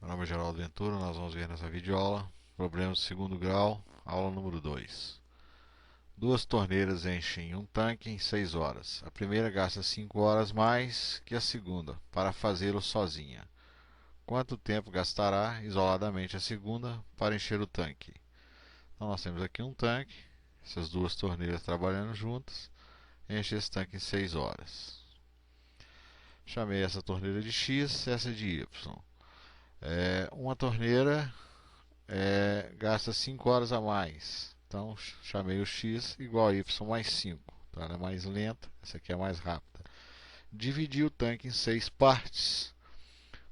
Meu nome é Geraldo Ventura, nós vamos ver nessa videoaula problemas de segundo grau, aula número 2. Duas torneiras enchem um tanque em 6 horas. A primeira gasta 5 horas mais que a segunda para fazê-lo sozinha. Quanto tempo gastará isoladamente a segunda para encher o tanque? Então nós temos aqui um tanque, essas duas torneiras trabalhando juntas, enche esse tanque em 6 horas. Chamei essa torneira de X, essa de Y. Uma torneira gasta 5 horas a mais. Então chamei o x igual a y mais 5. Então ela é mais lenta, essa aqui é mais rápida. Dividi o tanque em 6 partes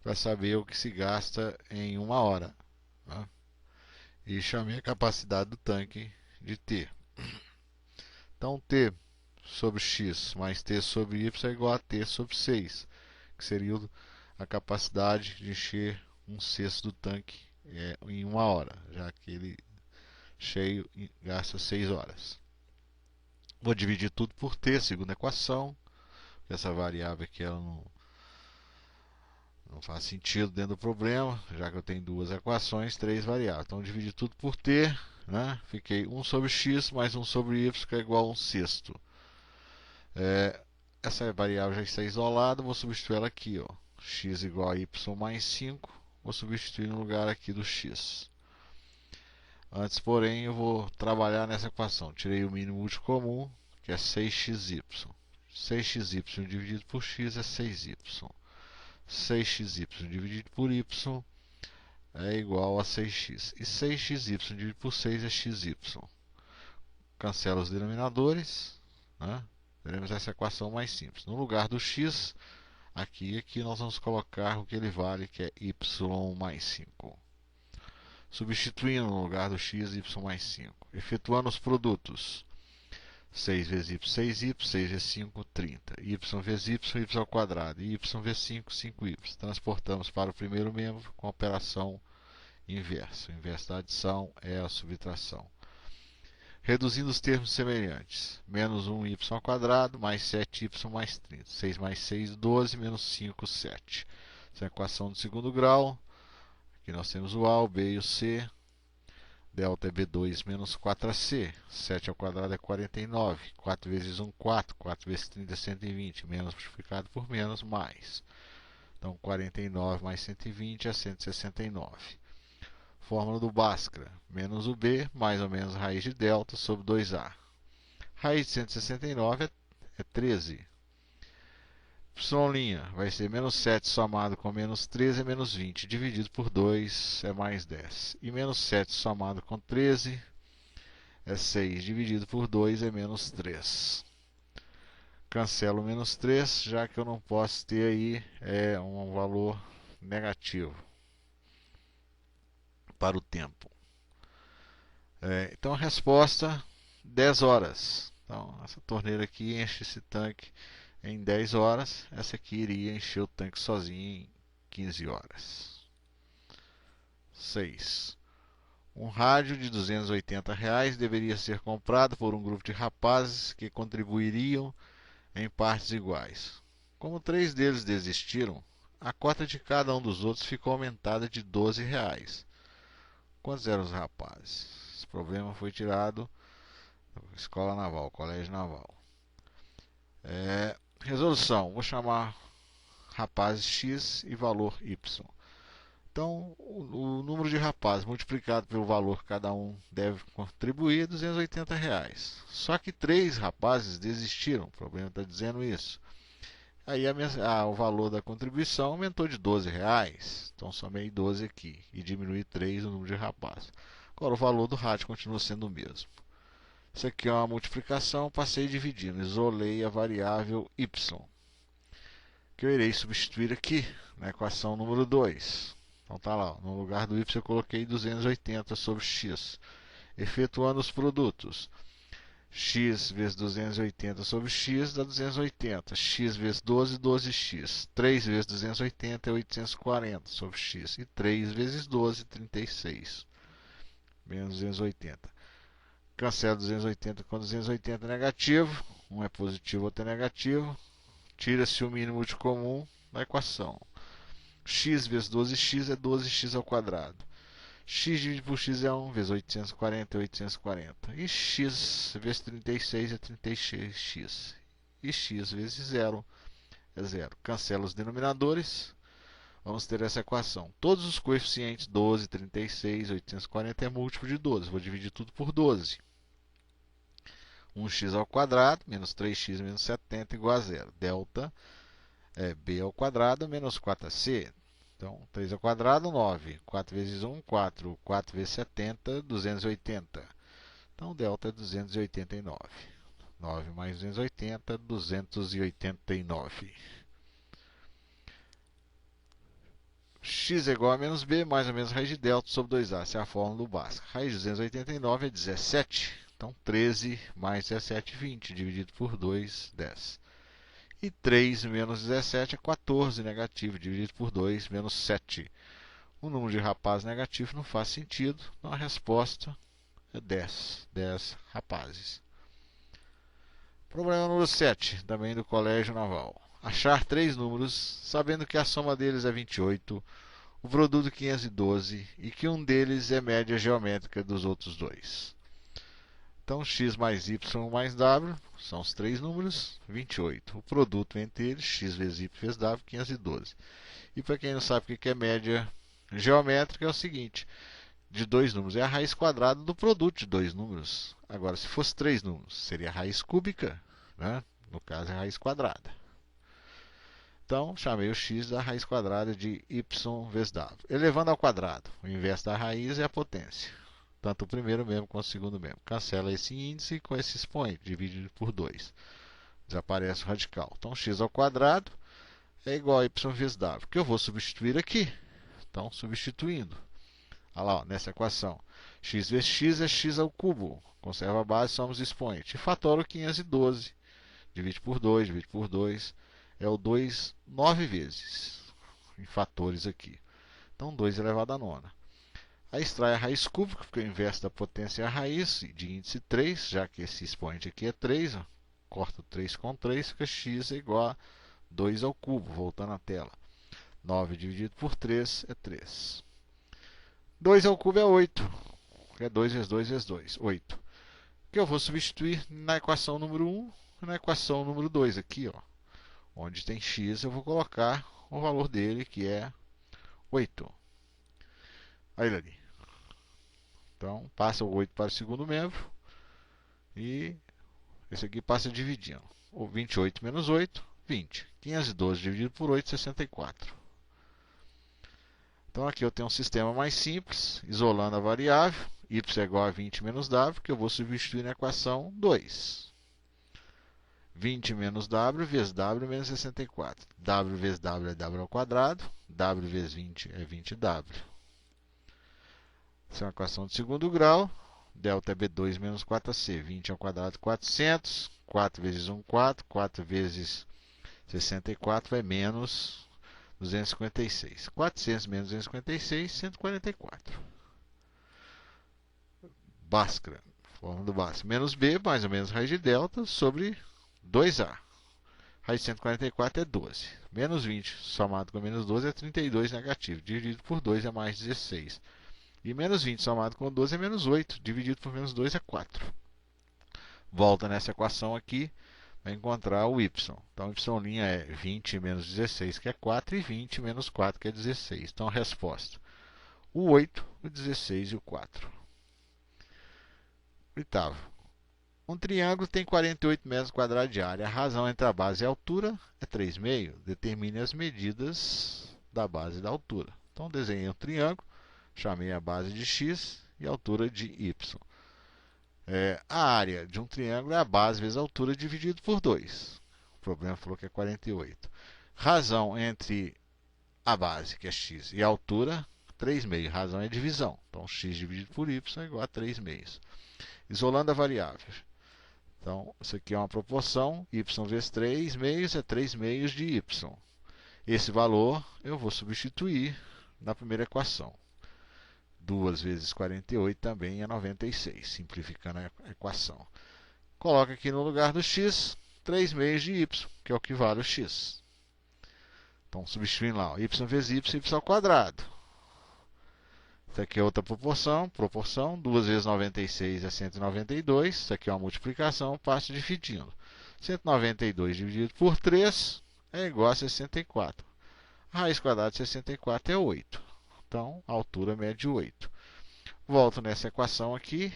para saber o que se gasta em 1 hora. Tá? E chamei a capacidade do tanque de T. Então T sobre x mais T sobre y é igual a T sobre 6, que seria a capacidade de encher 1/6 do tanque em 1 hora, já que ele cheio gasta 6 horas. Vou dividir tudo por t, segunda equação. Essa variável aqui ela não faz sentido dentro do problema, já que eu tenho duas equações, três variáveis. Então, dividir tudo por t, né? Fiquei 1 sobre x mais 1 sobre y, que é igual a 1/6. Essa variável já está isolada, vou substituir ela aqui. Ó. X igual a y mais 5, vou substituir no lugar aqui do x. Antes, porém, eu vou trabalhar nessa equação. Tirei o mínimo útil comum, que é 6xy. 6xy dividido por x é 6y. 6xy dividido por y é igual a 6x. E 6xy dividido por 6 é xy. Cancela os denominadores. Né? Teremos essa equação mais simples. No lugar do x, aqui nós vamos colocar o que ele vale, que é y mais 5. Substituindo no lugar do x, y mais 5. Efetuando os produtos. 6 vezes y, 6y, 6 vezes 5, 30. Y vezes y, y ao quadrado. E y vezes 5, 5y. Transportamos para o primeiro membro com a operação inversa. O inverso da adição é a subtração. Reduzindo os termos semelhantes. Menos 1y ao quadrado, mais 7y mais 30. 6 mais 6, 12, menos 5, 7. Essa é a equação do segundo grau. Aqui nós temos o A, o B e o C. Delta é B2 menos 4AC. 7 ao quadrado é 49. 4 vezes 1, 4. 4 vezes 30 é 120. Menos multiplicado por menos, mais. Então, 49 mais 120 é 169. Fórmula do Bhaskara. Menos o B, mais ou menos raiz de delta sobre 2A. Raiz de 169 é 13. Y' vai ser menos 7 somado com menos 13 é menos 20. Dividido por 2 é mais 10. E menos 7 somado com 13 é 6. Dividido por 2 é menos 3. Cancelo menos 3, já que eu não posso ter aí um valor negativo para o tempo. Então a resposta, 10 horas. Então essa torneira aqui enche esse tanque em 10 horas, essa aqui iria encher o tanque sozinha em 15 horas. 6. Um rádio de R$ 280 deveria ser comprado por um grupo de rapazes que contribuiriam em partes iguais. Como 3 deles desistiram, a cota de cada um dos outros ficou aumentada de R$ 12. Quantos eram os rapazes? Esse problema foi tirado da Escola Naval, Colégio Naval. Resolução, vou chamar rapazes x e valor y. Então, o número de rapazes multiplicado pelo valor que cada um deve contribuir é R$ 280. Só que 3 rapazes desistiram, o problema está dizendo isso. Aí o valor da contribuição aumentou de R$ 12. Então, somei 12 aqui e diminui 3 o número de rapazes. Agora, o valor do rádio continua sendo o mesmo. Isso aqui é uma multiplicação, passei dividindo, isolei a variável y, que eu irei substituir aqui na equação número 2. Então tá lá, no lugar do y eu coloquei 280 sobre x. Efetuando os produtos, x vezes 280 sobre x dá 280. X vezes 12, 12x. 3 vezes 280 é 840 sobre x. E 3 vezes 12, 36. Menos 280. Cancela 280 com 280 negativo. Um é positivo, outro é negativo. Tira-se o mínimo de comum da equação. x vezes 12x é 12x ao quadrado. X dividido por x é 1 vezes 840 é 840. E x vezes 36 é 36x. E x vezes 0 é 0. Cancela os denominadores. Vamos ter essa equação. Todos os coeficientes 12, 36, 840 é múltiplo de 12. Vou dividir tudo por 12. 1x ao quadrado menos 3x menos 70 igual a 0. Delta é b ao quadrado menos 4ac. Então, 3 ao quadrado, 9. 4 vezes 1, 4. 4 vezes 70, 280. Então, delta é 289. 9 mais 280, 289. X é igual a menos b, mais ou menos raiz de delta sobre 2a. Essa é a fórmula do Bhaskara. Raiz de 289 é 17. Então, 13 mais 17, 20. Dividido por 2, 10. E 3 menos 17 é 14 negativo. Dividido por 2, menos 7. O número de rapazes negativo não faz sentido. Então, a resposta é 10. 10 rapazes. Problema número 7, também do Colégio Naval. Achar 3 números, sabendo que a soma deles é 28, o produto 512 e que um deles é média geométrica dos outros dois. Então, x mais y mais w são os 3 números, 28. O produto entre eles, x vezes y vezes w, 512. E para quem não sabe o que é média geométrica, é o seguinte: de 2 números é a raiz quadrada do produto de 2 números. Agora, se fosse 3 números, seria a raiz cúbica, né? No caso, é a raiz quadrada. Então, chamei o x da raiz quadrada de y vezes w. Elevando ao quadrado, o inverso da raiz é a potência. Tanto o primeiro mesmo quanto o segundo mesmo. Cancela esse índice com esse expoente, dividido por 2. Desaparece o radical. Então, x ao quadrado é igual a y vezes w, que eu vou substituir aqui. Então, substituindo. Olha lá, ó, nessa equação. X vezes x é x ao cubo. Conserva a base, somos expoente. E fatora o 512. Divide por 2, divide por 2. É o 2 9 vezes. Em fatores aqui. Então, 2 elevado a nona. Aí extrai a raiz cúbica, porque o inverso da potência é a raiz, de índice 3, já que esse expoente aqui é 3. Ó. Corta 3 com 3, fica x é igual a 2 ao cubo. Voltando à tela. 9 dividido por 3 é 3. 2 ao cubo é 8. É 2 vezes 2 vezes 2, 8. Que eu vou substituir na equação número 1 e na equação número 2 aqui, ó. Onde tem x, eu vou colocar o valor dele, que é 8. Aí ele ali. Então, passa o 8 para o segundo membro. E esse aqui passa dividindo. O 28 menos 8, 20. 512 dividido por 8, 64. Então, aqui eu tenho um sistema mais simples, isolando a variável. Y é igual a 20 menos w, que eu vou substituir na equação 2. 20 menos w vezes w menos 64. W vezes w é w ao quadrado. W vezes 20 é 20w. Essa é uma equação de segundo grau. Delta é B2 menos 4AC. 20 ao quadrado, 400. 4 vezes 1, 4. 4 vezes 64 é menos 256. 400 menos 256, 144. Bhaskara. Fórmula do Bhaskara. Menos B, mais ou menos raiz de delta, sobre 2A. Raiz de 144 é 12. Menos 20 somado com menos 12 é 32 negativo. Dividido por 2 é mais 16. E menos 20 somado com 12 é menos 8. Dividido por menos 2 é 4. Volta nessa equação aqui para encontrar o y. Então, y' é 20 menos 16, que é 4, e 20 menos 4, que é 16. Então, a resposta: o 8, o 16 e o 4. Oitavo. Um triângulo tem 48 metros quadrados de área. A razão entre a base e a altura é 3,5. Determine as medidas da base e da altura. Então, desenhei um triângulo, chamei a base de x e a altura de y. A área de um triângulo é a base vezes a altura dividido por 2. O problema falou que é 48. Razão entre a base, que é x, e a altura, 3,5. Razão é divisão. Então, x dividido por y é igual a 3,5. Isolando a variável. Então, isso aqui é uma proporção. Y vezes 3,5 é 3,5 de y. Esse valor eu vou substituir na primeira equação. 2 vezes 48 também é 96, simplificando a equação. Coloca aqui no lugar do x, 3,5 de y, que é o que vale o x. Então, substituindo lá, y vezes y ao quadrado. Isso aqui é outra proporção, 2 vezes 96 é 192. Isso aqui é uma multiplicação, passo dividindo. 192 dividido por 3 é igual a 64. A raiz quadrada de 64 é 8. Então, a altura mede 8. Volto nessa equação aqui,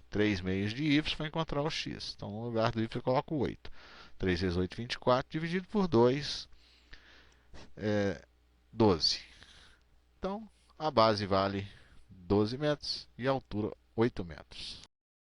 3 meios de y para encontrar o x. Então, no lugar do y eu coloco 8. 3 vezes 8, 24, dividido por 2 é 12. Então, a base vale 12 metros e a altura 8 metros.